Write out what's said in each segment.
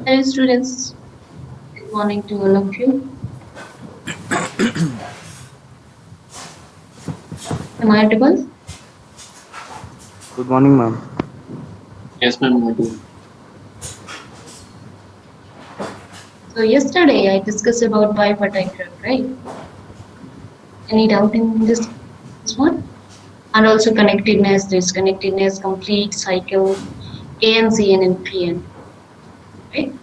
Hello students, good morning to all of you. Am I audible? Good morning, ma'am. Yes, ma'am, I do. So yesterday I discussed about bipartite graph, right? Any doubt in this one? And also connectedness, disconnectedness, complete cycle, ANCN and PN, right?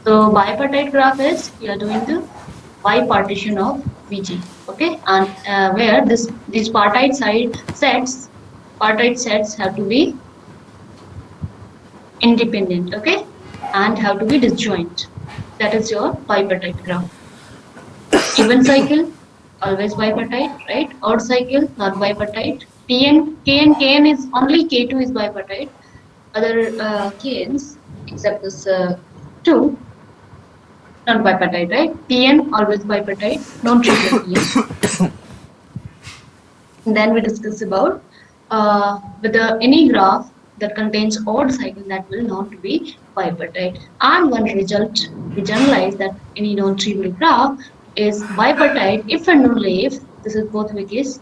So bipartite graph is we are doing the bipartition of VG, okay? And where these partite sets have to be independent, okay, and have to be disjoint. That is your bipartite graph. Even cycle, always bipartite, right? Odd cycle, not bipartite. Pn, kn, kn is only k2 is bipartite. Other kns, except this 2, not bipartite, right? Pn always bipartite, non-trivial Pn. Then we discuss about whether any graph that contains odd cycle that will not be bipartite. And one result we generalize that any non-trivial graph is bipartite if and only if this is both the case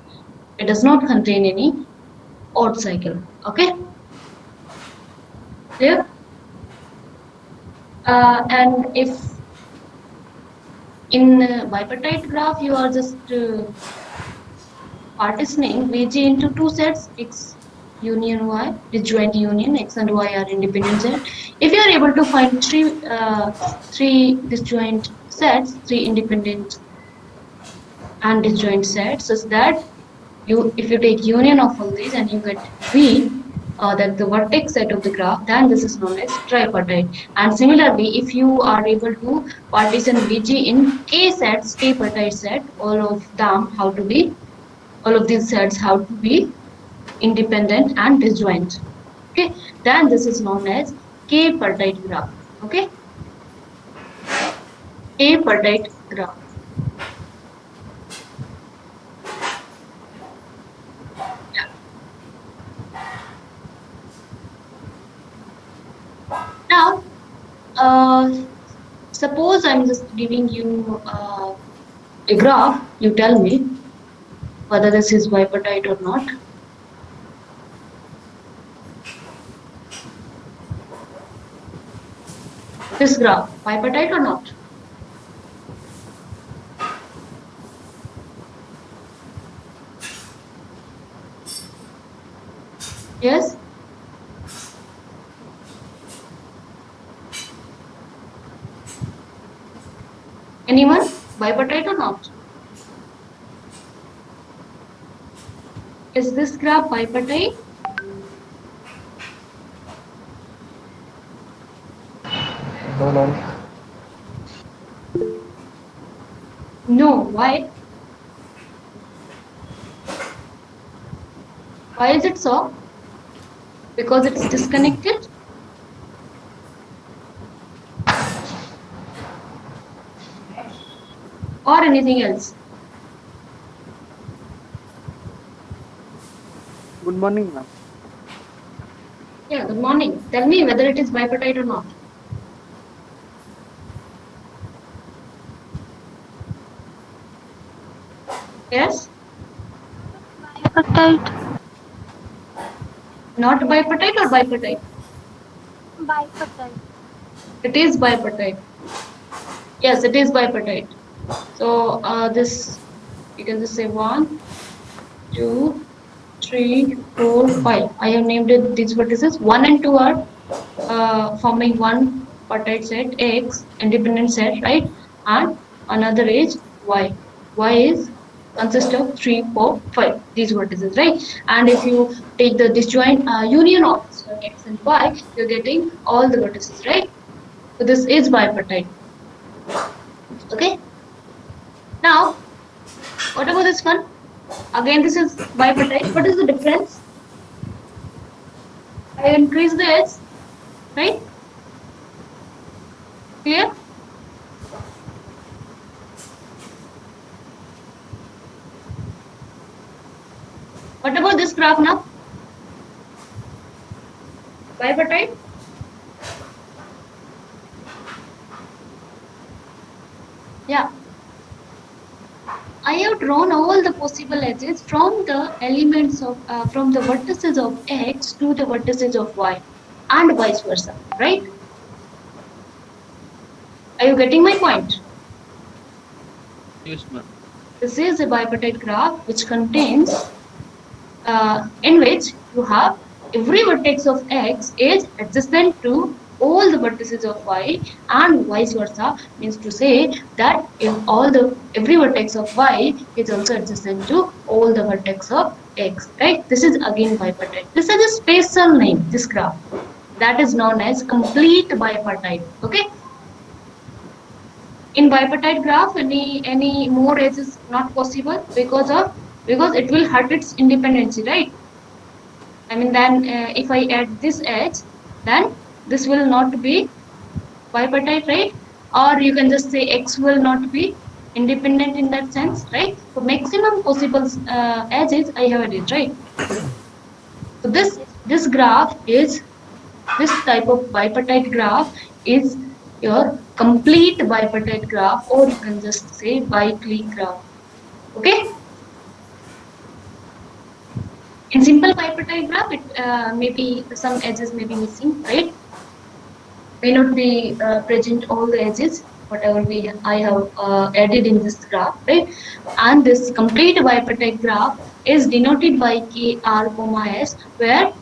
it does not contain any odd cycle. Okay, clear? And if in bipartite graph you are just partitioning VG into two sets, X union Y, disjoint union, X and Y are independent set. If you are able to find three disjoint sets, three independent and disjoint sets, such that if you take union of all these and you get V, that the vertex set of the graph, then this is known as tripartite. And similarly, if you are able to partition VG in K sets, K partite set, all of these sets have to be independent and disjoint. Okay, then this is known as K partite graph. Okay, K partite graph. Now, suppose I'm just giving you a graph. You tell me whether this is bipartite or not. this graph bipartite or not? Yes? Anyone? Bipartite or not? Is this graph bipartite? No, ma'am. No. Why? Why is it so? Because it's disconnected? Or anything else? Good morning, ma'am. Yeah, good morning. Tell me whether it is bipartite or not. Yes? Bipartite. Not bipartite or bipartite? Bipartite. It is bipartite. Yes, it is bipartite. So this, you can just say 1, 2, 3, 4, 5. I have named it these vertices. 1 and 2 are forming one partite set X, independent set, right? And another is Y. Y is consists of 3, 4, 5. These vertices, right? And if you take the disjoint union of X and Y, you're getting all the vertices, right? So this is bipartite. Okay. Now, what about this one? Again, this is bipartite. What is the difference? I increase the edge, right? Clear? What about this graph now? Bipartite? Yeah. I have drawn all the possible edges from the elements of from the vertices of X to the vertices of Y and vice versa, right? Are you getting my point? Yes, ma'am. This is a bipartite graph which contains in which you have every vertex of X is adjacent to all the vertices of Y and vice versa, means to say that if every vertex of Y is also adjacent to all the vertex of X, right? This is again bipartite. This is a special name, this graph, that is known as complete bipartite. Okay. In bipartite graph, any more edge is not possible because it will hurt its independency, right? I mean, then if I add this edge, then this will not be bipartite, right? Or you can just say X will not be independent in that sense, right? So maximum possible edges I have added, right? So this graph is, this type of bipartite graph is your complete bipartite graph, or you can just say biclique graph. Okay. In simple bipartite graph, it maybe some edges may be missing, right? May not be present all the edges, whatever I have added in this graph, right? And this complete bipartite graph is denoted by K, R, comma, S, where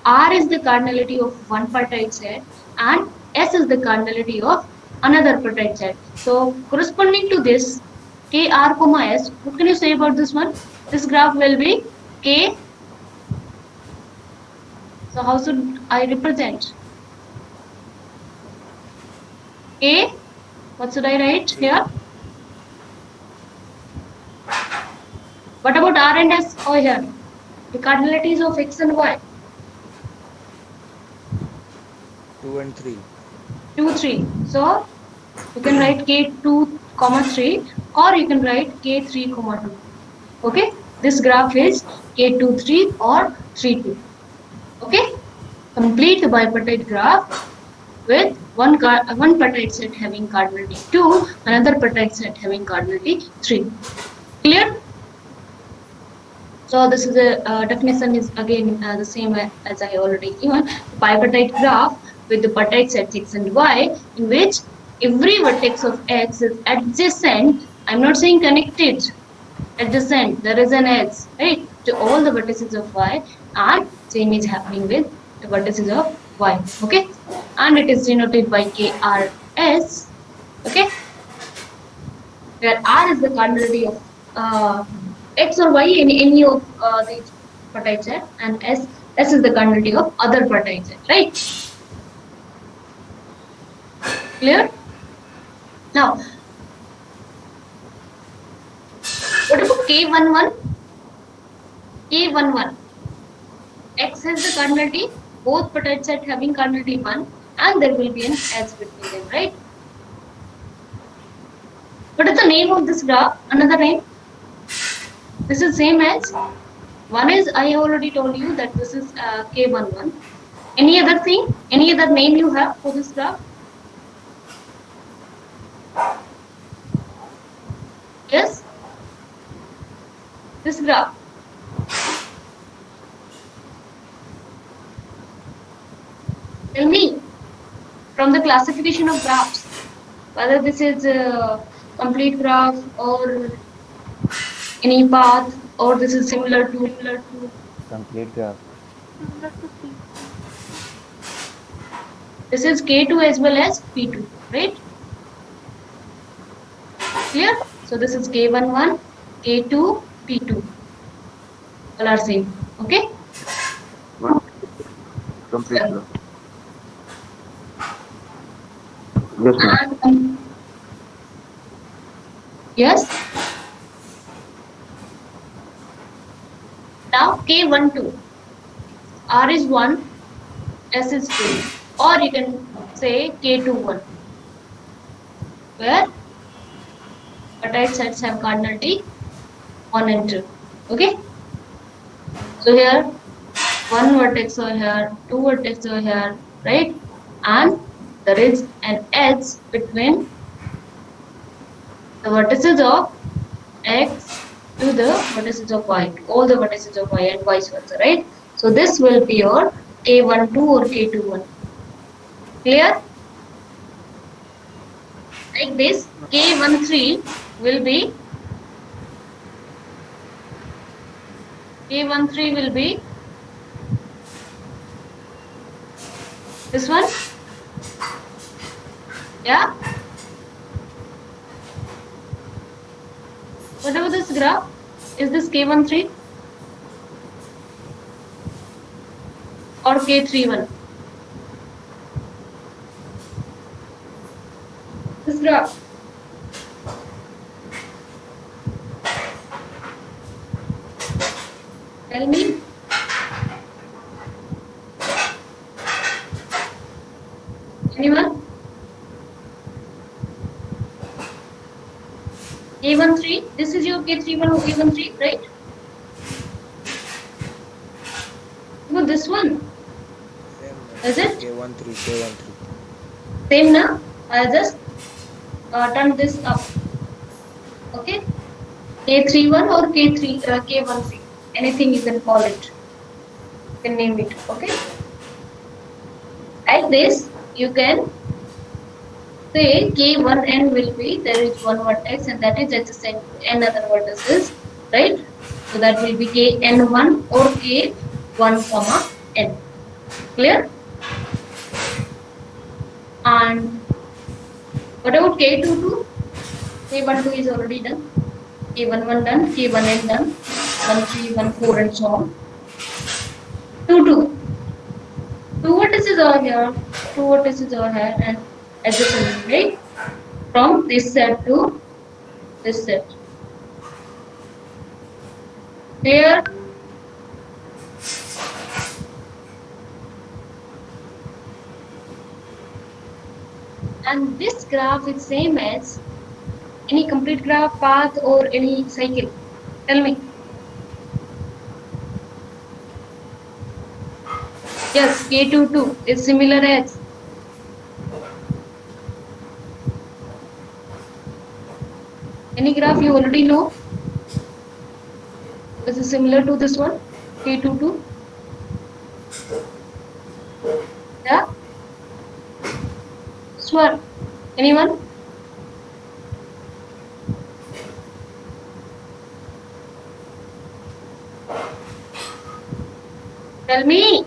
R is the cardinality of one partite set and S is the cardinality of another partite set. So corresponding to this K, R, comma, S, what can you say about this one? This graph will be K. So how should I represent? K, what should I write here? What about R and S over here? The cardinalities of X and Y. 2 and 3. 2, 3. So you can write K2, 3, or you can write K3, 2. Okay, this graph is K2, 3 or 3, 2. Okay, complete the bipartite graph with one partite set having cardinality 2, another partite set having cardinality 3. Clear? So this is a definition is again the same as I already given. Bipartite graph with the vertex sets x and y, in which every vertex of x is adjacent. I'm not saying connected. Adjacent. There is an edge, right, to all the vertices of y, and same is happening with the vertices of y. Okay, and it is denoted by KRS. Okay, where R is the cardinality of x or y in any of these vertex set, and S is the cardinality of other vertex set, right? Clear? Now, what about K11? K11. X has the cardinality, both vertex set having cardinality 1, and there will be an edge between them, right? What is the name of this graph? Another name? This is same as one is, I already told you that this is K11. Any other thing? Any other name you have for this graph? Yes? This graph. Tell me, from the classification of graphs, whether this is a complete graph or any path, or this is similar to Complete graph. Similar to P. this is K2 as well as P2, right? Clear? So this is K11, K2, P2. All are same. Okay? Complete graph. And, yes. Now K12. R is 1, S is 2. Or you can say K21. Where vertex sets have cardinality 1 and 2. Okay? So here, one vertex over here, two vertex over here, right? And there is an edge between the vertices of x to the vertices of y, all the vertices of y, and vice versa, right? So this will be your K12 or K21. Clear? Like this, K13 will be this one. Yeah. Whatever this graph, is this K13 or K31? This graph. Tell me. Anyone? K13. This is your K31 or K13, right? No, this one. Is it? K13. Same now. I just turn this up. Okay. K31 or K13. Anything you can call it. You can name it. Okay. Like this, you can say K1n will be, there is one vertex and that is adjacent to n other vertices, right? So that will be Kn1 or K1 comma n. Clear? And what about K22? K12 is already done. K11 done, K1n done, 13, 14 and so on. 22. Two vertices are here, and adjacent, right? From this set to this set. Here, and this graph is same as any complete graph, path, or any cycle. Tell me. Yes, K22 is similar as. Any graph you already know? This is similar to this one, K22. Yeah? Sure. Anyone? Tell me.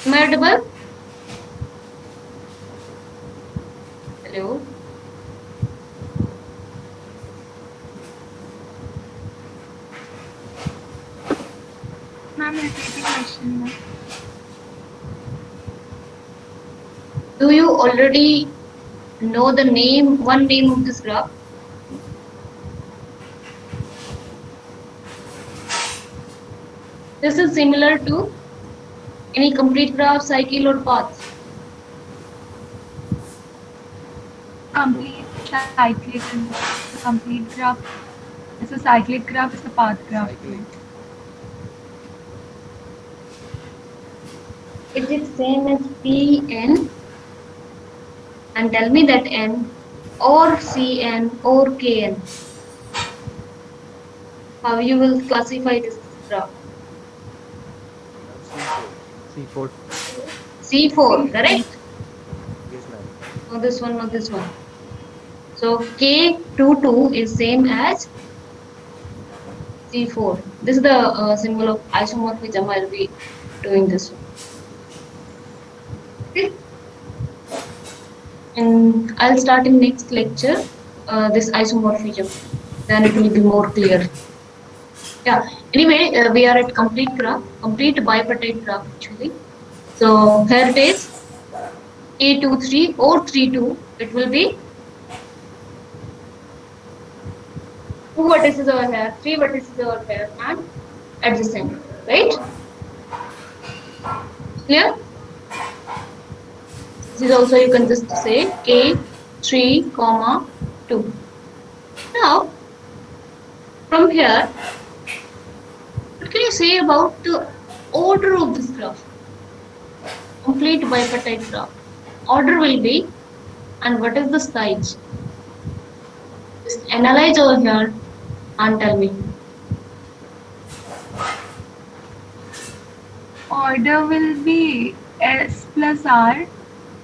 Am I audible? Hello. Ma'am, repeat the question. Ma'am. Do you already know the name, one name of this graph? This is similar to any complete graph, cycle, or path. Complete cyclic and the complete graph. It's a cyclic graph, it's a path graph. Cyclic. Is it same as Pn? And tell me that n or Cn or Kn. How you will classify this graph? C4. C4, correct? Yes, ma'am. Not this one, not this one. So K22 is same as C4. This is the symbol of isomorphism. I'll be doing this one. Okay. And I'll start in next lecture this isomorphism. Then it will be more clear. Yeah. Anyway, we are at complete graph, complete bipartite graph actually. So here it is K23 or 32. It will be two vertices over here, three vertices over here, and adjacent, right? Clear? This is also you can just say K3, 2. Now, from here, what can you say about the order of this graph? Complete bipartite graph. Order will be, and what is the size? Just analyze over here and tell me. Order will be S plus R.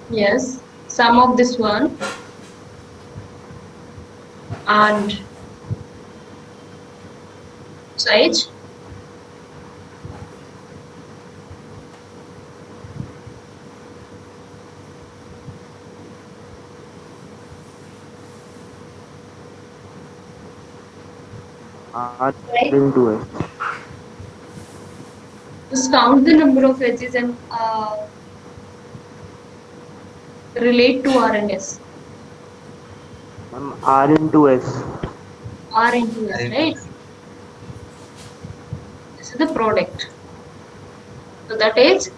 Yes, sum of this one and size. R Right. into S. Just count the number of edges and relate to R and S. Ma'am, R into S. R into S, right? This is the product. So that is,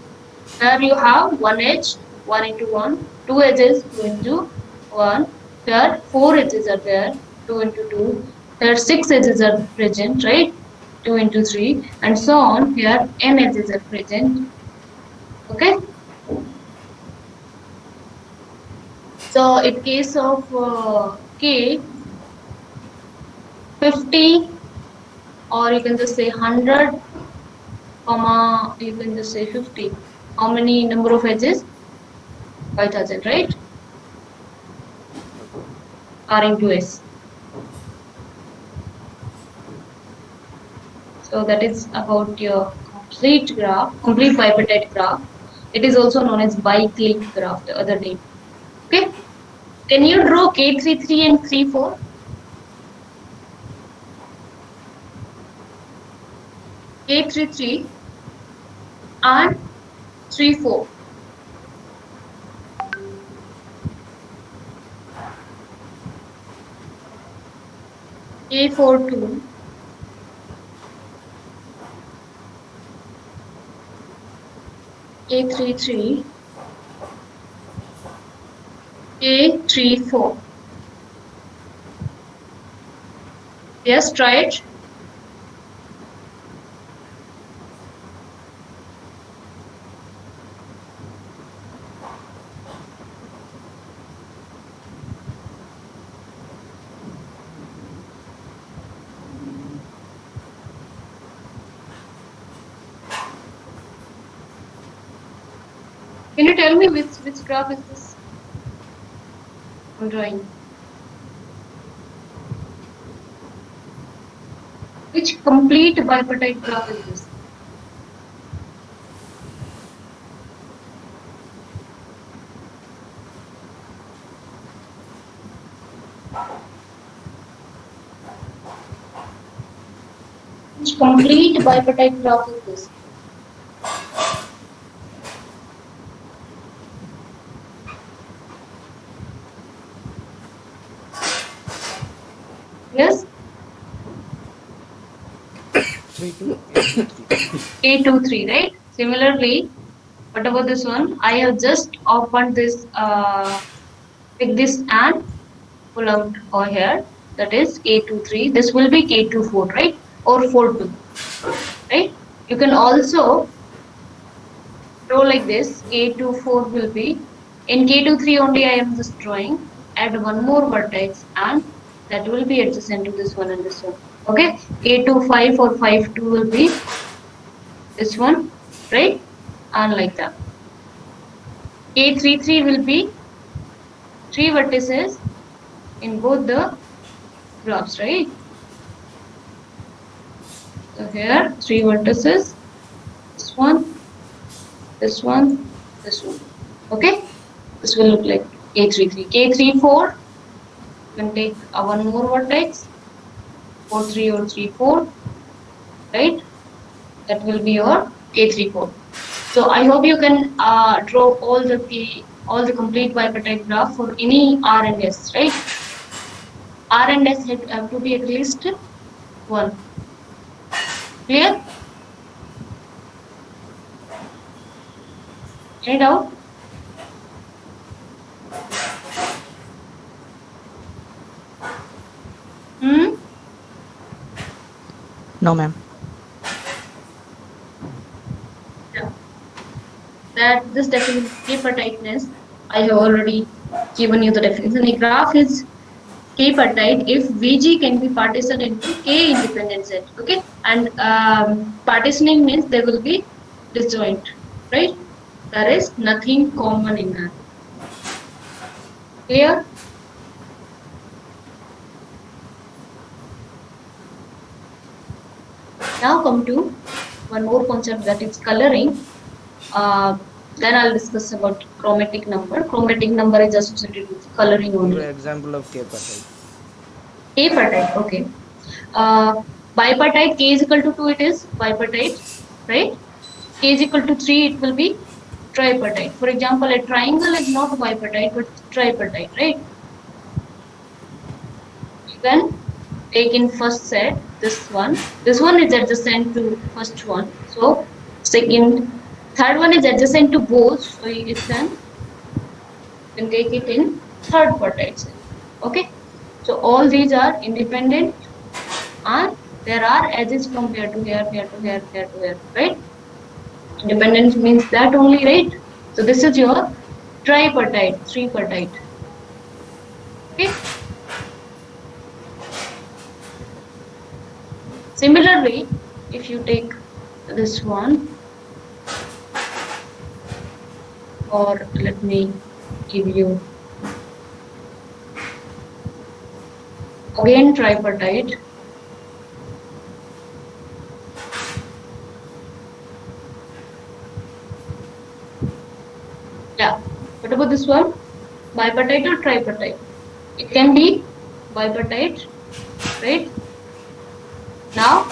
here you have one edge, 1 into 1, two edges, 2 into 1. Here 4 edges are there, 2 into 2. Here 6 edges are present, right? 2 into 3, and so on. Here n edges are present. Okay? So in case of K, 50, or you can just say 100, comma, you can just say 50. How many number of edges? 5000, right? R into S. So that is about your complete graph, complete bipartite graph. It is also known as biclic graph, the other name. Okay. Can you draw K33 and 34? K33 and 34. K42. K33. K34. Yes, try it. Can you tell me which graph is this? I'm drawing. Which complete bipartite graph is this? Which complete bipartite graph is this? Yes? 3 to 8 to 3. 8, 2, 3, right? Similarly, what about this one? I have just opened this, pick this and pull out over here. That is K23. This will be K24, right? Or 42, right? You can also draw like this. K24 will be in K23 only. I am just drawing. Add one more vertex and that will be adjacent to this one and this one. Okay, K25 or 52 will be this one, right? And like that. K33 will be 3 vertices in both the graphs, right? So here 3 vertices, this one, this one, this one. Okay, this will look like K33. K34, you can take one more vertex, 4, 3 or 3, 4, right? That will be your K34. So I hope you can draw all the complete bipartite graph for any R and S, right? R and S have to be at least 1. Clear? Any doubt? No, ma'am. Yeah. That this definition K-partiteness, I have already given you the definition. A graph is K-partite if VG can be partitioned into K independent set. Okay, and partitioning means there will be disjoint, right? There is nothing common in that. Clear? Now come to one more concept, that is coloring. Then I'll discuss about chromatic number. Chromatic number is associated with coloring Give only. an example of K-partite. K-partite, okay. Bipartite, K is equal to 2, it is bipartite, right? K is equal to 3, it will be tripartite. For example, a triangle is not bipartite but tripartite, right? You can take in first set this one. This one is adjacent to first one. So third one is adjacent to both. So you can take it in third partite set. Okay. So all these are independent and there are edges from here to here, here to here, here to here, right? Independence means that only, right? So this is your tripartite, 3-partite. Okay. Similarly, if you take this one, or let me give you again tripartite. Yeah, what about this one? Bipartite or tripartite? It can be bipartite, right? Now,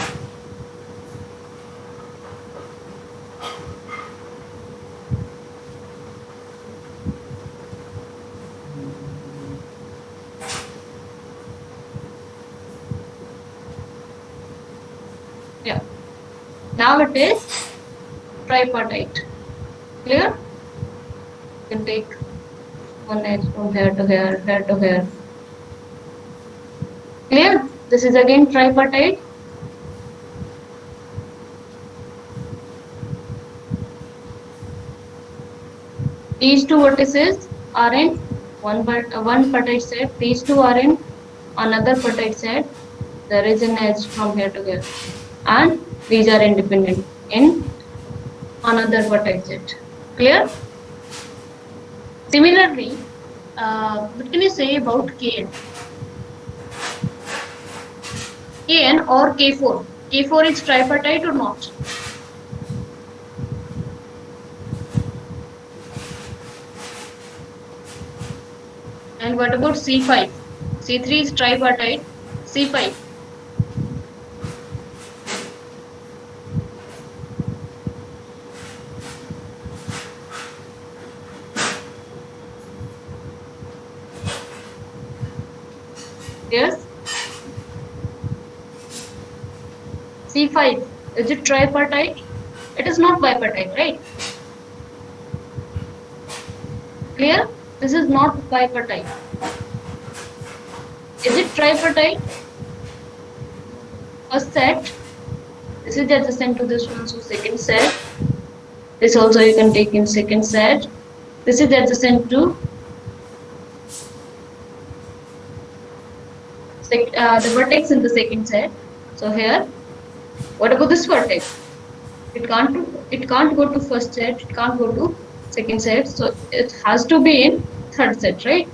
yeah, now it is tripartite. Clear? You can take one edge from here to here, here to here. Clear? This is again tripartite. These two vertices are in one partite set. These two are in another partite set. There is an edge from here to here, and these are independent in another partite set. Clear? Similarly, what can you say about Kn? Kn or K4? K4 is tripartite or not? And what about C5? C3 is tripartite. C5. Yes. C5. Is it tripartite? It is not bipartite, right? Clear? This is not bipartite. Is it tripartite? First set. This is adjacent to this one, so second set. This also you can take in second set. This is adjacent to the vertex in the second set. So here, what about this vertex? It can't go to first set. It can't go to second set. So it has to be in third set, right?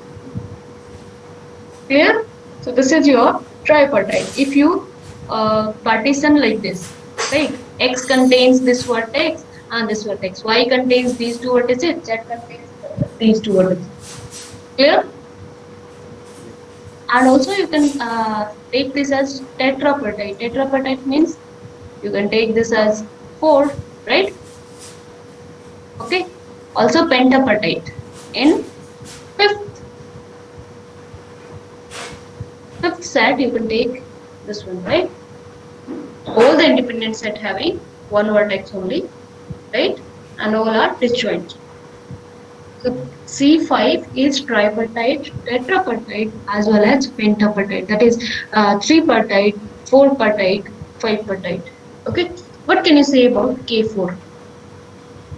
Clear? So this is your tripartite. If you partition like this, right? X contains this vertex and this vertex. Y contains these two vertices. Z contains these two vertices. Clear? And also you can take this as tetrapartite. Tetrapartite means you can take this as 4, right? Okay. Also pentapartite. In fifth set you can take this one, right? All the independent set having one vertex only, right? And all are disjoint. So C5 is tripartite, tetrapartite as well as pentapartite. That is tripartite, fourpartite, fivepartite. Okay. What can you say about K4?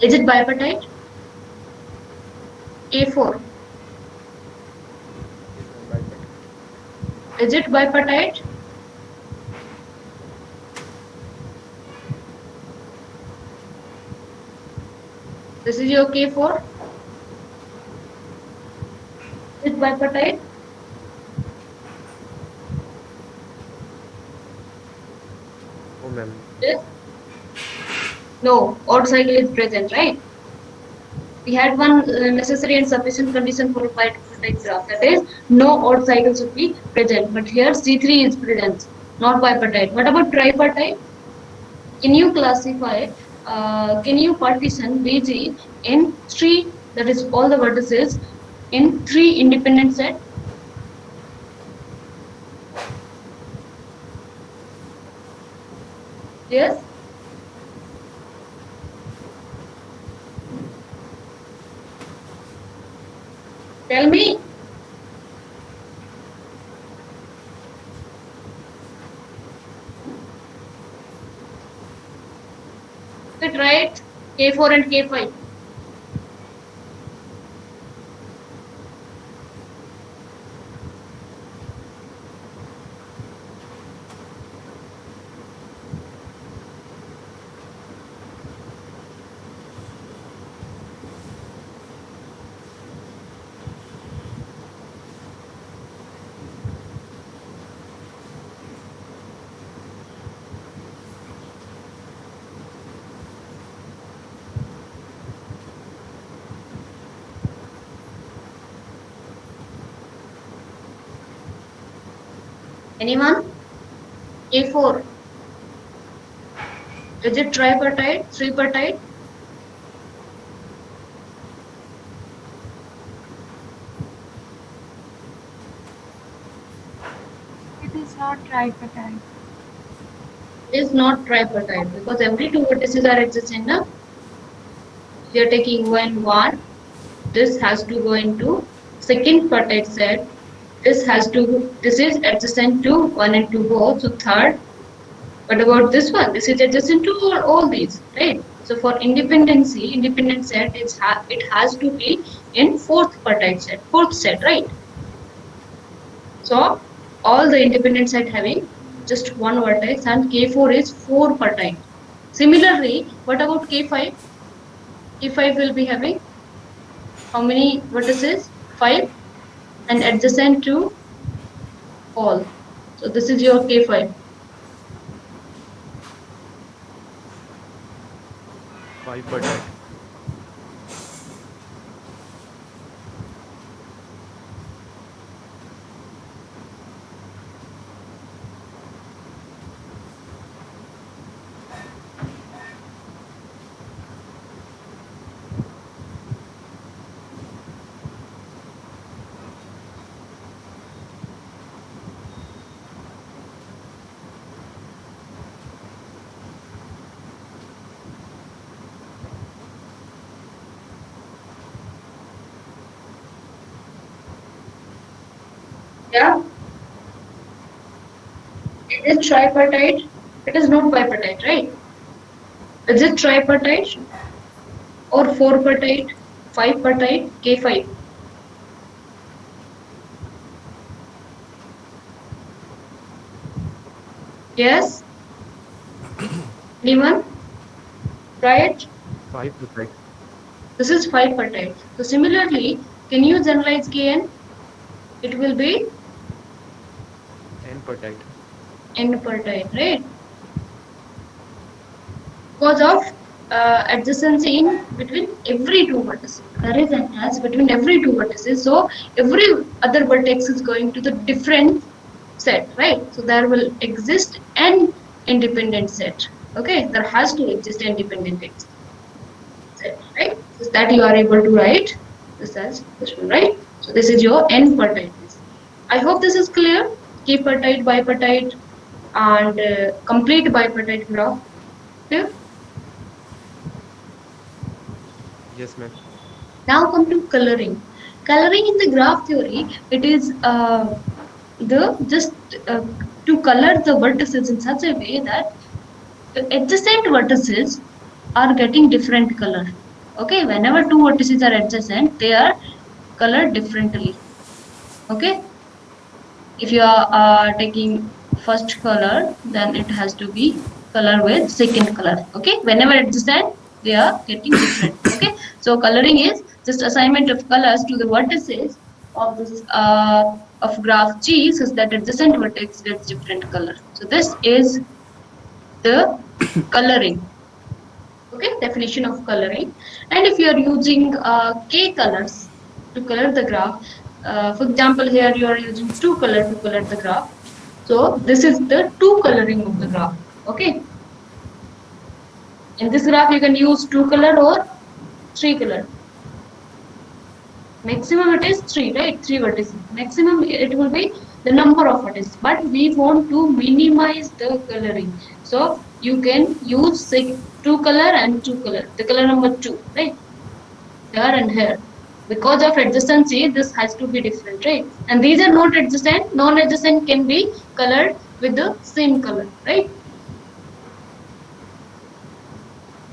Is it bipartite? K4. Is it bipartite? This is your K4. Is it bipartite? Oh, ma'am. Yes. No, odd cycle is present, right? We had one necessary and sufficient condition for a bipartite graph, that is, no odd cycle should be present. But here C3 is present, not bipartite. What about tripartite? Can you classify, can you partition BG in 3, that is all the vertices, in 3 independent sets? Yes? Tell me. Is it right? K4 and K5. Anyone? K4. Is it tripartite, threepartite? It is not tripartite. It is not tripartite because every two vertices are adjacent. Na? We are taking 1, 1. This has to go into second partite set. This is adjacent to 1 and 2 both. So third. What about this one? This is adjacent to all these, right? So for independent set, it has to be in fourth set, right? So all the independent set having just one vertex, and K4 is 4-partite. Similarly, what about K5? K5 will be having How many vertices? 5, and adjacent to all. So this is your K5. 5 per type. Yeah. Is it tripartite? It is not bipartite, right? Is it tripartite or four-partite, five-partite, K5? Yes? Anyone? Try it. 5 per type. This is five-partite. So similarly, can you generalize Kn? It will be N per type. n-partite, right? Because of adjacency in between every two vertices. There is an as between every two vertices. So every other vertex is going to the different set, right? So there will exist an independent set. Okay, there has to exist an independent set, right? So that you are able to write this as this one, right? So this is your n-partiteness. I hope this is clear. K-partite, bipartite, and complete bipartite graph. Clear? Yes, ma'am. Now come to coloring. Coloring in the graph theory, it is the just uh, to color the vertices in such a way that the adjacent vertices are getting different color. Okay, whenever two vertices are adjacent, they are colored differently. Okay, if you are taking first color, then it has to be color with second color. Okay, whenever adjacent, they are getting different. Okay, so coloring is just assignment of colors to the vertices of this of graph G such that adjacent vertex gets different color. So this is the coloring. Okay, definition of coloring. And if you are using K colors to color the graph, for example, here you are using two color to color the graph. So this is the two coloring of the graph. Okay, in this graph you can use two color or three color. Maximum it is three, right? Three vertices. Maximum it will be the number of vertices, but we want to minimize the coloring. So you can use say two color and two color. The color number two, right? Here and here. Because of adjacency, this has to be different, right? And these are not adjacent. Non-adjacent can be colored with the same color, right?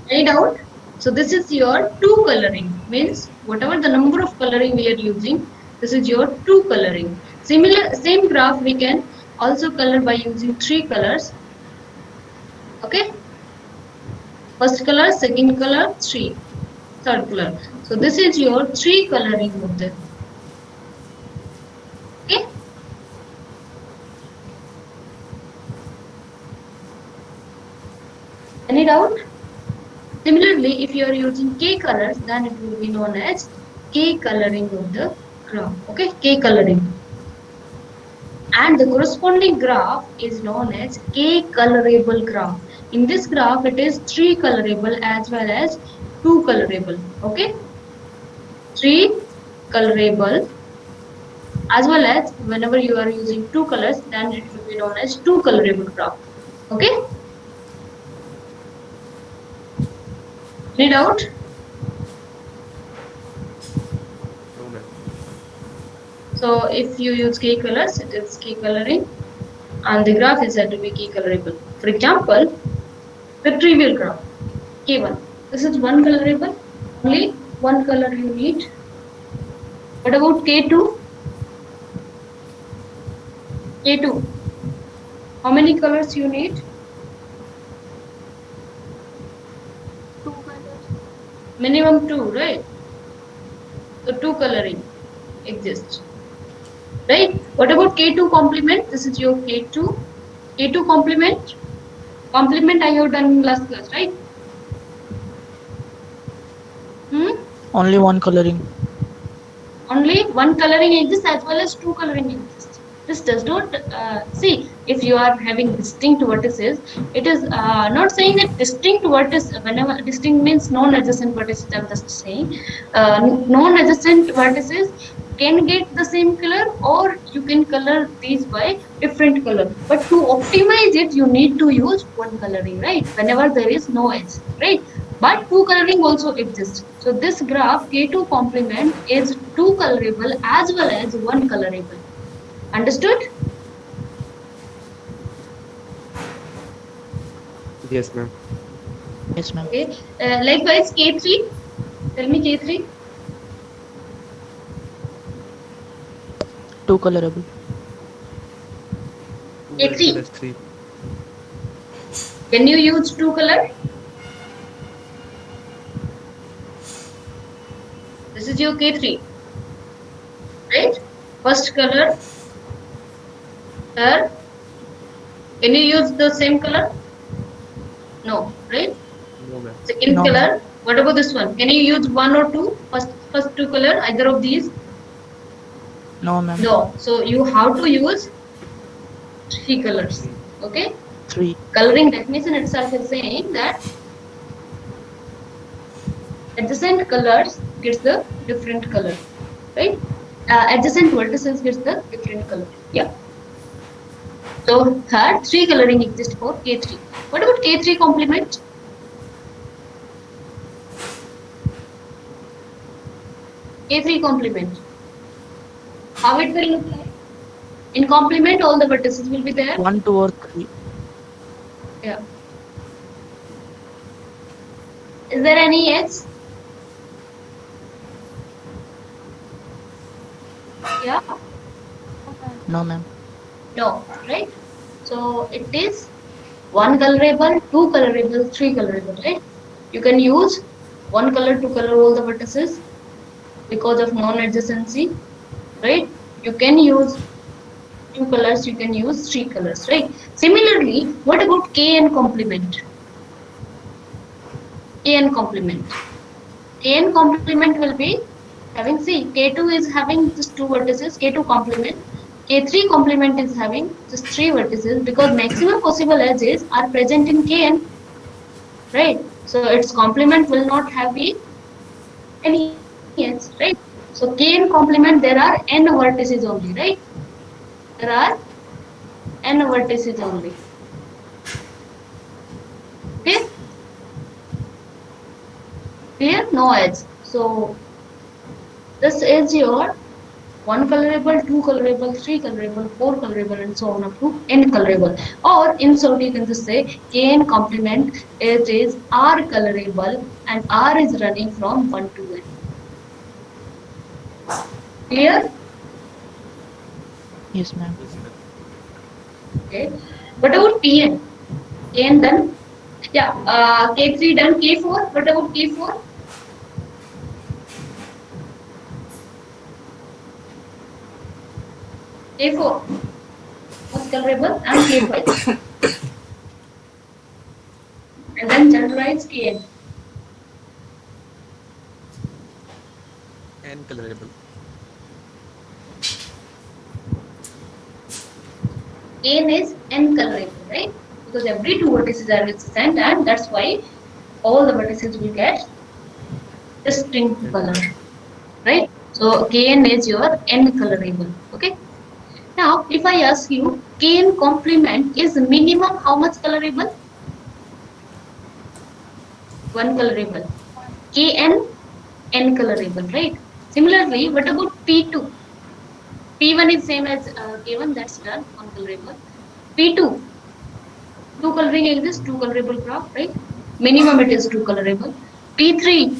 Any doubt? So this is your two coloring. Means whatever the number of coloring we are using, this is your two coloring. Similar same graph we can also color by using three colors. Okay. First color, second color, three, third color. So this is your three coloring of the. Okay. Any doubt? Similarly, if you are using K colors, then it will be known as K coloring of the graph. Okay, K coloring. And the corresponding graph is known as K colorable graph. In this graph, it is three colorable as well as two colorable. Okay, three colorable as well as whenever you are using two colors, then it will be known as two colorable graph. Okay, any doubt? No, ma'am. So if you use K colors, it is K coloring, and the graph is said to be K colorable. For example, the trivial graph K1. This is one colorable, only one color you need. What about K2? K2. How many colors you need? Two colors. Minimum two, right? So two coloring exists. Right? What about K2 complement? This is your K2. K2 complement. Complement I have done in last class, right? Only one coloring. Only one coloring exists as well as two coloring exists. This does not see if you are having distinct vertices. It is not saying that distinct vertices. Whenever distinct means non-adjacent vertices, I'm just saying non-adjacent vertices can get the same color, or you can color these by different color. But to optimize it, you need to use one coloring, right? Whenever there is no edge, right? But two coloring also exists. So this graph K2 complement is two colorable as well as one colorable. Understood? Yes, ma'am. Yes, ma'am. Okay. Likewise K3. Tell me K3. Two colorable. 2 as K3. well as 3. Can you use two color? This is your K3. Right? First color. Third. Can you use the same color? No, right? No, ma'am. Second No. color. What about this one? Can you use one or two? First two color, either of these? No, ma'am. No. So you have to use three colors. Okay? Three. Coloring definition itself is saying that adjacent colors gets the different color, right? Adjacent vertices gets the different color. Yeah. So third, three coloring exists for K3. What about K3 complement? K3 complement. How it will look like? In complement, all the vertices will be there. 1, 2, or 3. Yeah. Is there any edge? Yeah. No, ma'am. No, right? So it is one colorable, two colorable, three colorable, right? You can use one color to color all the vertices because of non-adjacency, right? You can use two colors, you can use three colors, right? Similarly, what about Kn complement? Kn complement. Kn complement will be having, see, K2 is having just two vertices, K2 complement. K3 complement is having just three vertices because maximum possible edges are present in Kn, right? So its complement will not have any edge, right? So Kn complement, there are n vertices only, right? There are n vertices only. Okay? Clear? No edge. So this is your one colorable, two colorable, three colorable, four colorable, and so on up to n colorable. Or in short, you can just say Kn complement, it is R colorable and R is running from 1 to n. Clear? Yes, ma'am. Yes, ma'am. Okay. What about Pn? Kn done? Yeah. K3 done. K4. What about K4? K4 was colorable and K5. And then generalize Kn. And colorable. Kn is n colorable, right? Because every two vertices are existent, and that's why all the vertices will get distinct color, right? So Kn is your n colorable. Okay. Now, if I ask you, Kn complement is minimum how much colorable? One colorable. Kn, n colorable, right? Similarly, what about P2? P1 is same as K1, that's done, one colorable. P2, two coloring exists, two colorable graph, right? Minimum it is two colorable. P3,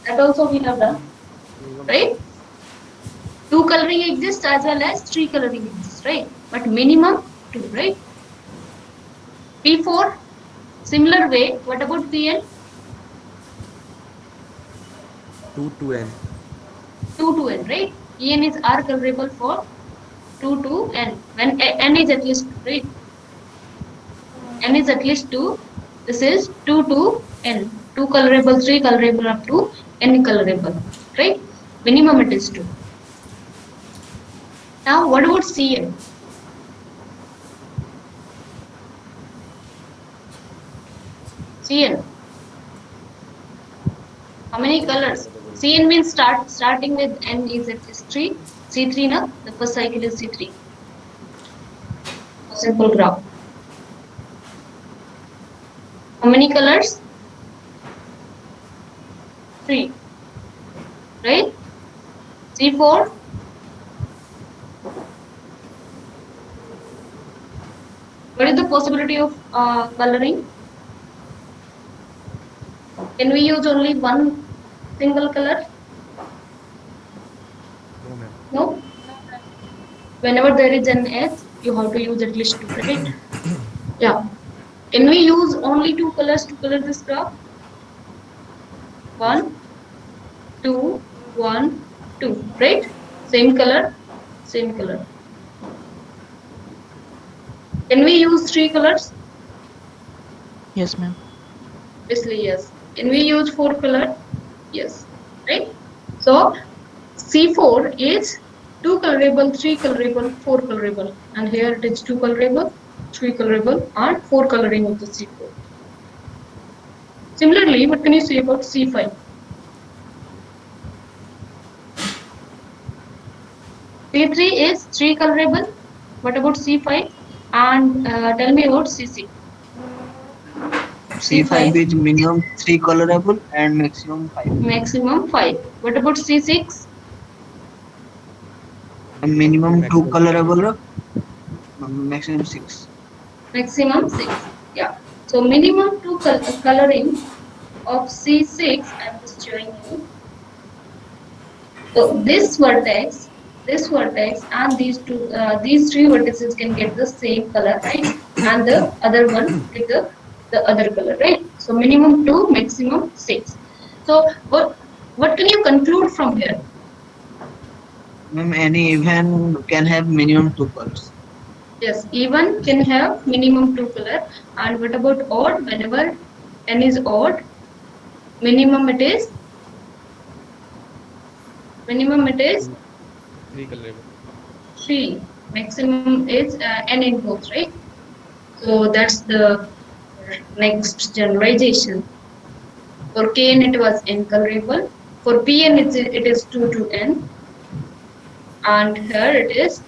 that also we have done, right? Two coloring exists as well as three coloring exists, right? But minimum two, right? P4, similar way, what about Pn? 2 to n. 2 to n, right? En is R colorable for 2 to n. When n is at least 2, right? N is at least 2. This is 2 to n. 2 colorable, 3 colorable up to n colorable, right? Minimum it is 2. Now what about Cn? Cn. How many colors? Cn means starting with n is at least 3. C3 na? The first cycle is C3. Simple graph. How many colors? 3. Right? C4. What is the possibility of coloring? Can we use only one single color? No, ma'am. No. Whenever there is an S, you have to use at least 2, right? Yeah. Can we use only 2 colors to color this graph? 1, 2, 1, 2, right? Same color, same color. Can we use 3 colors? Yes, ma'am. Obviously, yes. Can we use 4 colors? Yes, right? So, C4 is 2 colorable, 3 colorable, 4 colorable. And here it is 2 colorable, 3 colorable, and 4 coloring of the C4. Similarly, what can you say about C5? C3 is 3 colorable. What about C5? And tell me about C6. C5 is minimum 3 colorable and maximum 5. Maximum 5. What about C6? And minimum 2 colorable, maximum 6. Maximum 6. Yeah. So minimum 2 coloring of C6, I'm just showing you. So this vertex, and these three vertices can get the same color, right? And the other one get the other color, right? So minimum 2, maximum 6. So what can you conclude from here? Ma'am, any event can have minimum 2 colors. Yes, even can have minimum 2 color. And what about odd? Whenever n is odd, minimum it is 3 colorable. 3. Maximum is n in both, right? So that's the next generalization. For Kn it was n colorable. For Pn it is 2 to n. And here it is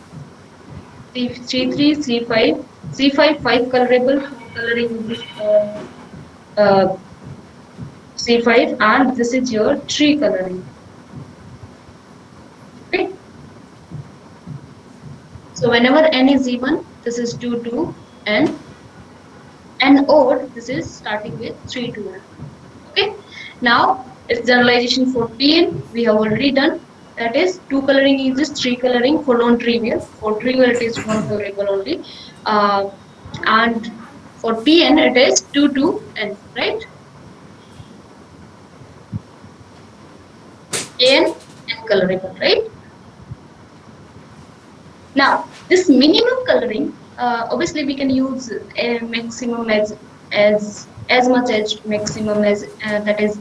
C3, C5, C5 5 colorable, 4 coloring this C5, and this is your 3 coloring. Okay. So whenever n is even, this is 2 to n. And odd, this is starting with 3 to n. Okay. Now it's generalization for Pn. We have already done. That is 2 coloring is just 3 coloring for non-trivial. For trivial it is 1 colorable only. And for Pn it is 2 to n, right? N colorable, right? Now this minimum coloring, obviously we can use a maximum as much as maximum as that is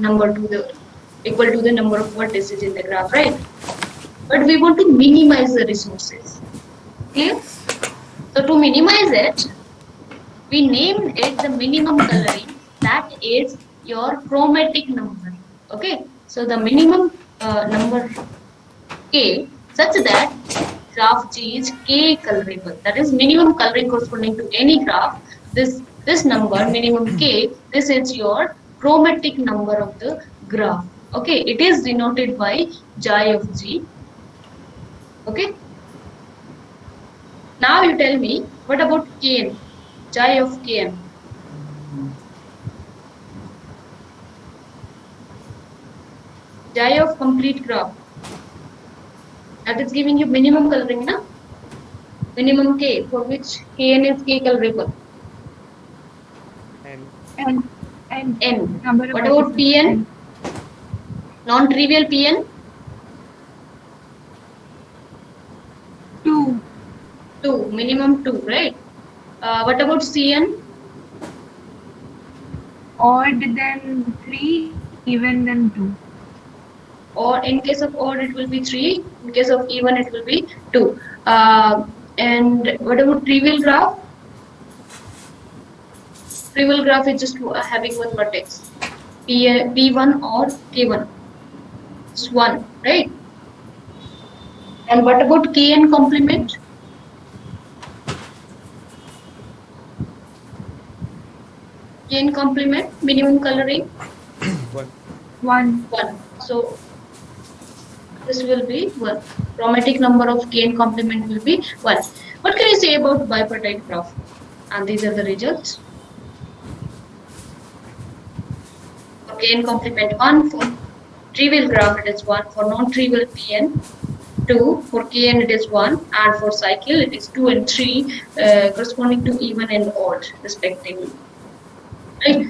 equal to the number of vertices in the graph, right? But we want to minimize the resources. Clear? So to minimize it, we named it the minimum coloring. That is your chromatic number. Okay. So the minimum number k such that graph G is k colorable. That is minimum coloring corresponding to any graph. This number minimum k. This is your chromatic number of the graph. Okay. It is denoted by Chi of G. Okay. Now you tell me, what about Kn? Chi of Kn. Chi of complete graph. That is giving you minimum coloring, na? Minimum k, for which Kn is k colorable. And And N. number of What about vertices. Pn? Non-trivial Pn? 2. 2, minimum 2, right? What about Cn? Odd then 3, even then 2. Or in case of odd it will be 3, in case of even it will be 2. And what about trivial graph? Trivial graph is just having one vertex, P1 or K1, just one, right? And what about Kn complement? Kn complement, minimum coloring? 1. 1. So this will be 1. Chromatic number of Kn complement will be 1. What can you say about bipartite graph? And these are the results. For Kn complement 1, for trivial graph it is 1, for non-trivial Pn 2, for Kn it is 1, and for cycle it is 2 and 3, corresponding to even and odd respectively. Right?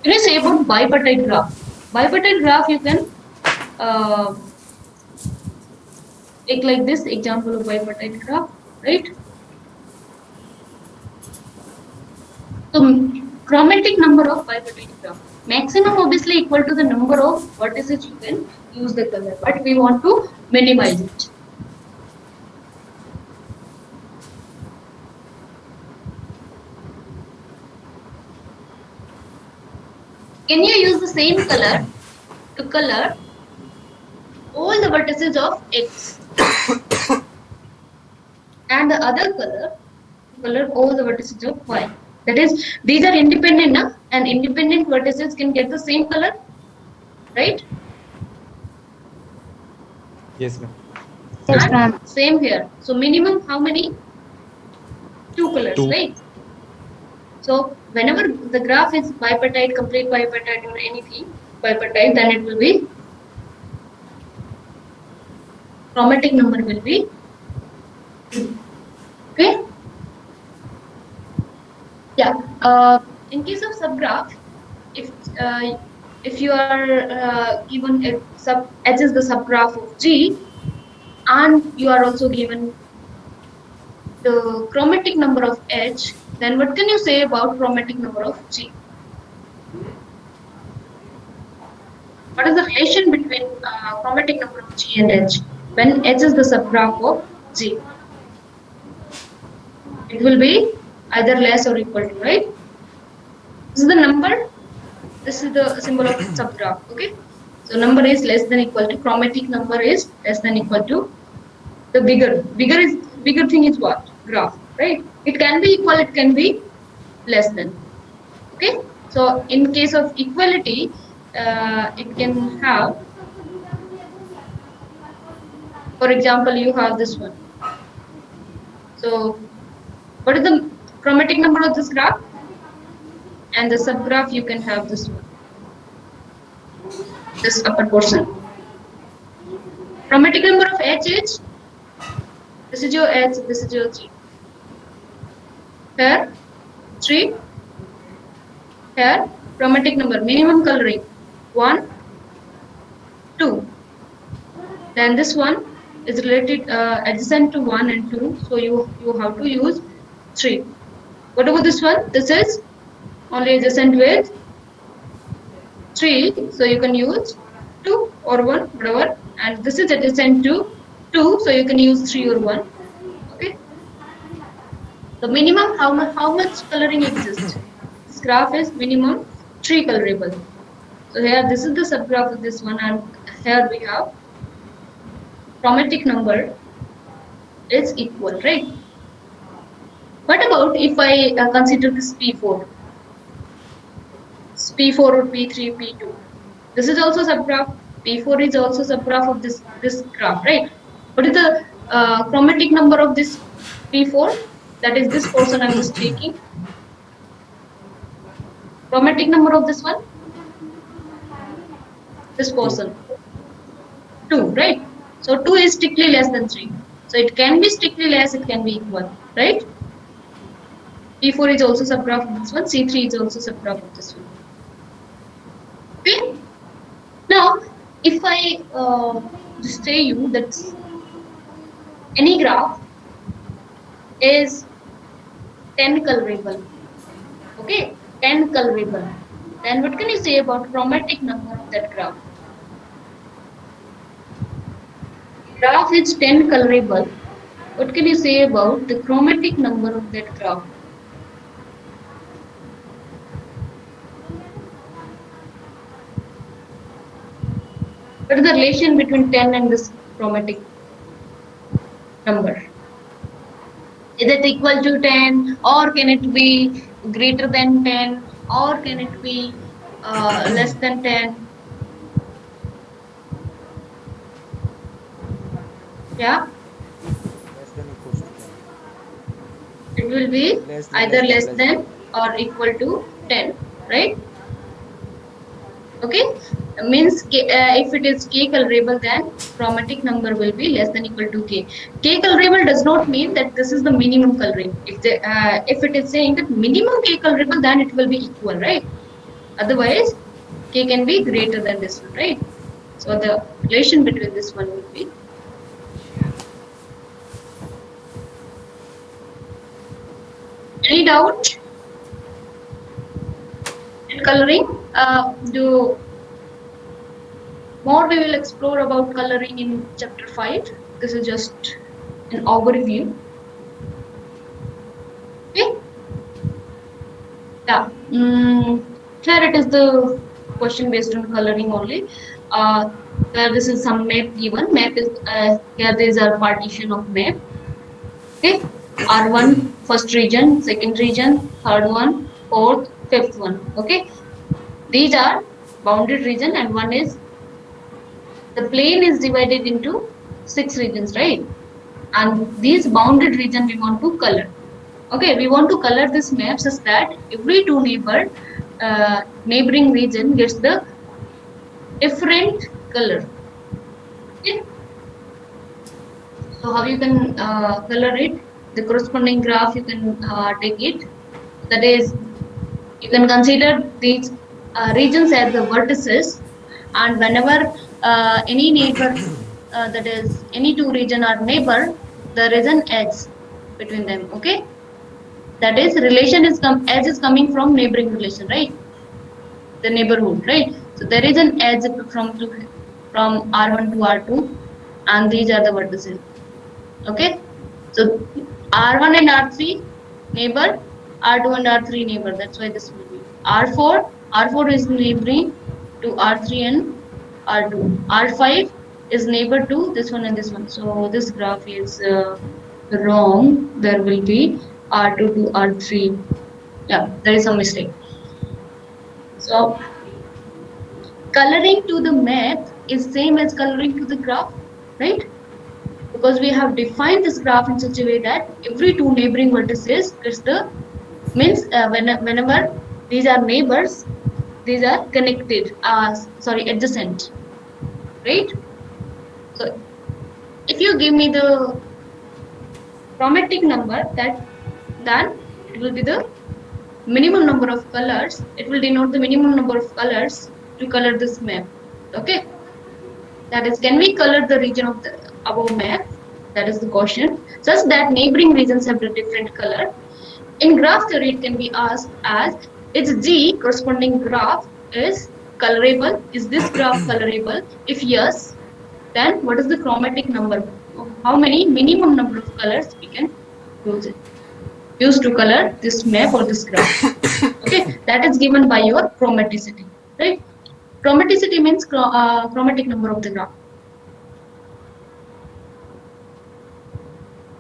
Can you say about bipartite graph? Bipartite graph you can take like this example of bipartite graph, right? So chromatic number of bipartite graph. Maximum obviously equal to the number of vertices you can use the color, but we want to minimize it. Can you use the same color to color all the vertices of X and the other color to color all the vertices of Y? That is, these are independent now, and independent vertices can get the same color, right? Yes, ma'am. Yes, ma'am. Same here. So minimum how many? 2 colors, 2. right? So whenever the graph is bipartite, complete bipartite or anything bipartite, then it will be chromatic number will be 2. Okay. Yeah. In case of subgraph, if you are given a H is the subgraph of G, and you are also given the chromatic number of H, then what can you say about chromatic number of G? What is the relation between chromatic number of G and H when H is the subgraph of G? It will be either less or equal to, right? This is the number, this is the symbol of subgraph, okay? So number is less than equal to, chromatic number is less than equal to the bigger thing is what? Graph, right? It can be equal, it can be less than, okay? So in case of equality, it can have, for example, you have this one. So what is the chromatic number of this graph? And the subgraph you can have this one, this upper portion. Chromatic number of H is, this is your H, this is your G. Here 3, here chromatic number, minimum coloring 1, 2. Then this one is related adjacent to 1 and 2, so you have to use 3. What about this one? This is only adjacent with 3, so you can use 2 or 1, whatever. And this is adjacent to 2, so you can use 3 or 1. Okay. The minimum, how much coloring exists? This graph is minimum 3 colorable. So here this is the subgraph of this one, and here we have chromatic number is equal, right? What about if I consider this P4? P4 or P3, P2. This is also subgraph. P4 is also subgraph of this graph, right? What is the chromatic number of this P4? That is this portion I'm just taking. Chromatic number of this one? This portion. 2, right? So 2 is strictly less than 3. So it can be strictly less, it can be equal, right? P4 is also subgraph of this one. C3 is also subgraph of this one. Okay. Now I just say you that any graph is 10 colorable, okay, 10 colorable, then what can you say about chromatic number of that graph? Graph is 10 colorable. What can you say about the chromatic number of that graph? What is the relation between 10 and this chromatic number? Is it equal to 10, or can it be greater than 10, or can it be less than 10? Yeah, Less than equals to 10. it will be either less Less than or equal to 10, right? Okay, means if it is k colorable, then chromatic number will be less than equal to k. K colorable does not mean that this is the minimum coloring. If it is saying that minimum k colorable, then it will be equal, right? Otherwise, k can be greater than this one, right? So the relation between this one will be. Any doubt in coloring? Do more we will explore about coloring in chapter 5. This is just an overview. Okay. Yeah. Here it is the question based on coloring only. This is some map given. Map is here. There is a partition of map. Okay. R1 first region, second region, third one, fourth, fifth one. Okay. These are bounded region, and one is the plane is divided into 6 regions, right? And these bounded region we want to color. Okay, we want to color this map such that every two neighboring region gets the different color. Okay. So how you can color it? The corresponding graph you can take it. That is, you can consider these regions as the vertices, and whenever any neighbor, that is any two region are neighbor, there is an edge between them. Okay, that is relation is edge is coming from neighboring relation, right? The neighborhood, right? So there is an edge from R1 to R2, and these are the vertices. Okay, so R1 and R3 neighbor, R2 and R3 neighbor. That's why this will be R4 is neighboring to R3 and R2. R5 is neighbor to this one and this one. So this graph is wrong. There will be R2 to R3. Yeah, there is a mistake. So coloring to the map is same as coloring to the graph, right? Because we have defined this graph in such a way that every two neighboring vertices is the means whenever these are neighbors, these are connected, adjacent, right? So if you give me the chromatic number, then it will be the minimum number of colors. It will denote the minimum number of colors to color this map. Okay, that is, can we color the region of the above map? That is the question. Such that neighboring regions have a different color. In graph theory, it can be asked as, its G corresponding graph is colorable. Is this graph colorable? If yes, then what is the chromatic number? How many minimum number of colors we can use to color this map or this graph? Okay, that is given by your chromaticity, right? Chromaticity means chromatic number of the graph.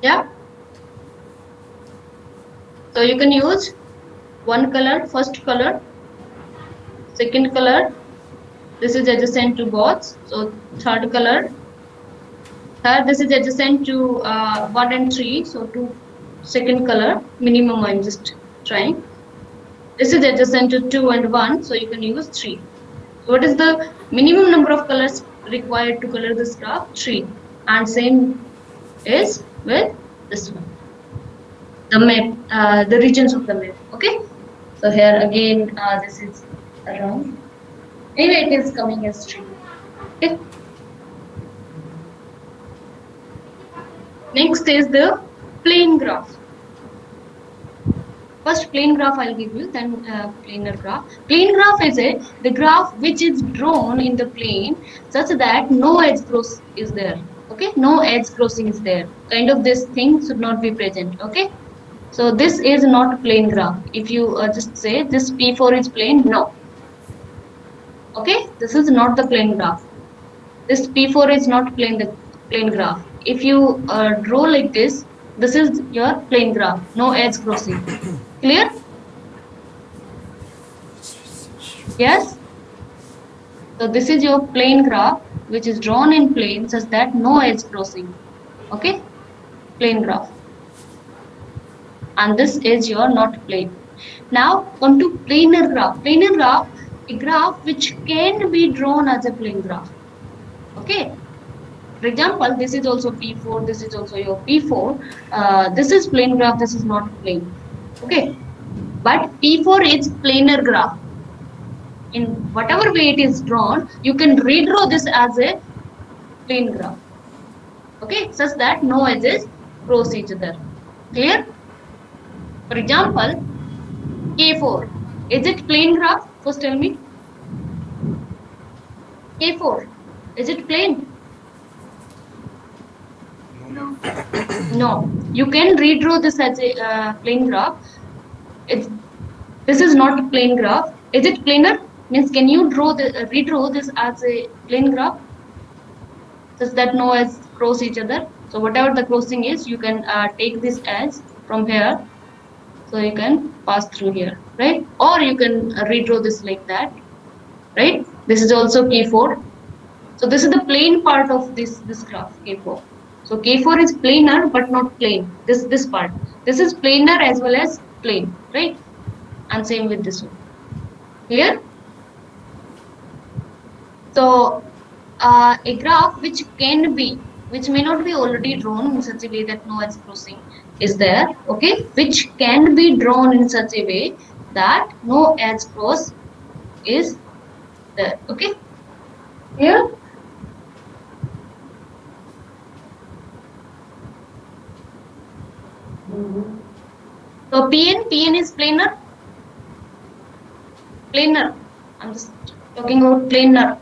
Yeah. So you can use one color, first color, second color. This is adjacent to both. So third color. Third, this is adjacent to 1 and 3. So two, second color minimum. I'm just trying. This is adjacent to 2 and 1. So you can use 3. So what is the minimum number of colors required to color this graph? 3. And same is with this one. The map, the regions of the map. Okay. So here again, this is wrong. Anyway, it is coming as 3. Okay. Next is the plane graph. First plane graph I'll give you, then planar graph. Plane graph is the graph which is drawn in the plane such that no edge cross is there. Okay, no edge crossing is there. Kind of this thing should not be present. Okay, so this is not plane graph. If you just say this P4 is plane, no. Okay, this is not the plane graph. This P4 is not the plane graph. If you draw like this is your plane graph. No edge crossing. Clear? Yes? So this is your plane graph which is drawn in plane such that no edge crossing. Okay? Plane graph. And this is your not plane. Now come to planar graph. Planar graph, a graph which can be drawn as a plane graph. Okay? For example, this is also P4, this is also your P4. This is plane graph, this is not plane. Okay? But P4 is planar graph. In whatever way it is drawn, you can redraw this as a plane graph. Okay, such that no edges cross each other. Clear? For example, K4. Is it plane graph? First tell me. K4. Is it plane? No. No. You can redraw this as a plane graph. This is not a plane graph. Is it planar? Means can you redraw this as a plane graph such that no edges cross each other? So whatever the crossing is, you can take this edge from here, so you can pass through here, right? Or you can redraw this like that, right? This is also K4. So this is the plane part of this graph, K4. So K4 is planar but not plane. This part. This is planar as well as plane, right? And same with this one. Clear? So a graph which may not be already drawn in such a way that no edge crossing is there, okay, which can be drawn in such a way that no edge cross is there, okay. Here so PN is planar. I'm just talking about planar.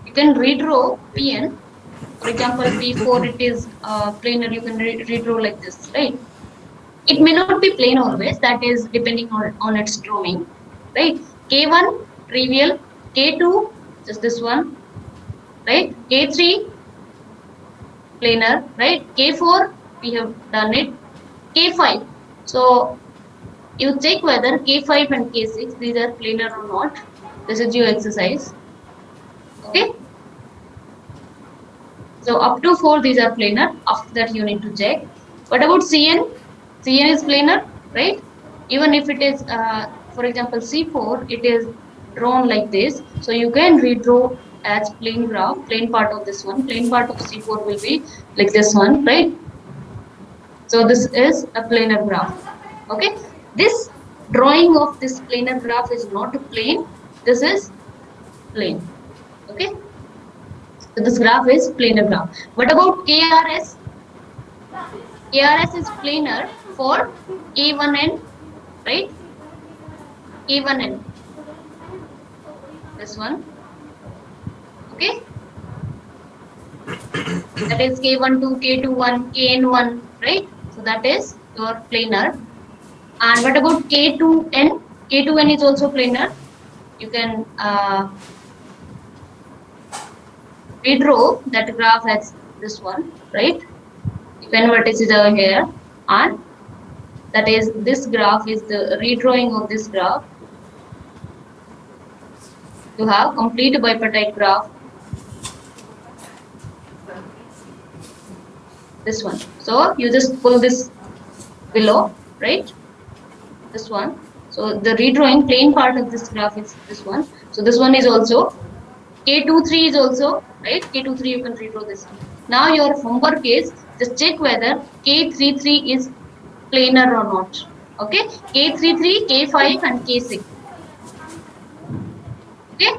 You can redraw PN. For example, P4 it is planar. You can redraw like this, right? It may not be plane always. That is depending on its drawing, right? K1 trivial, K2 just this one, right? K3 planar, right? K4 we have done it. K5. So you check whether K5 and K6 these are planar or not. This is your exercise. Okay. So up to 4 these are planar. After that you need to check. What about CN? CN is planar, right? Even if it is, for example, C4, it is drawn like this. So you can redraw as plane graph, plane part of this one. Plane part of C4 will be like this one, right? So this is a planar graph. Okay. This drawing of this planar graph is not a plane. This is plane. Okay. So this graph is planar graph. What about KRS? KRS is planar for K1N, right? K1N. This one. Okay. That is K12, K21, KN1, right? So that is your planar. And what about K2N? K2N is also planar. You can redraw that graph as this one, right? If n vertices are here, and that is this graph is the redrawing of this graph. You have complete bipartite graph. This one. So you just pull this below, right? This one. So the redrawing plane part of this graph is this one. So this one is also K23 is also, right? K23 you can redraw this one. Now your homework is just check whether K33 is planar or not. Okay? K33, K5 and K6. Okay?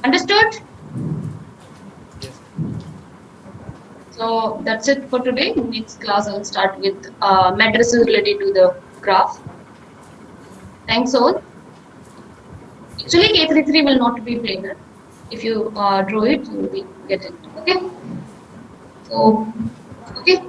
Understood? Yes. So that's it for today. Next class I'll start with matrices related to the graph. Thanks all. Actually, K33 will not be planar. If you draw it, you will get it. Okay. So, okay.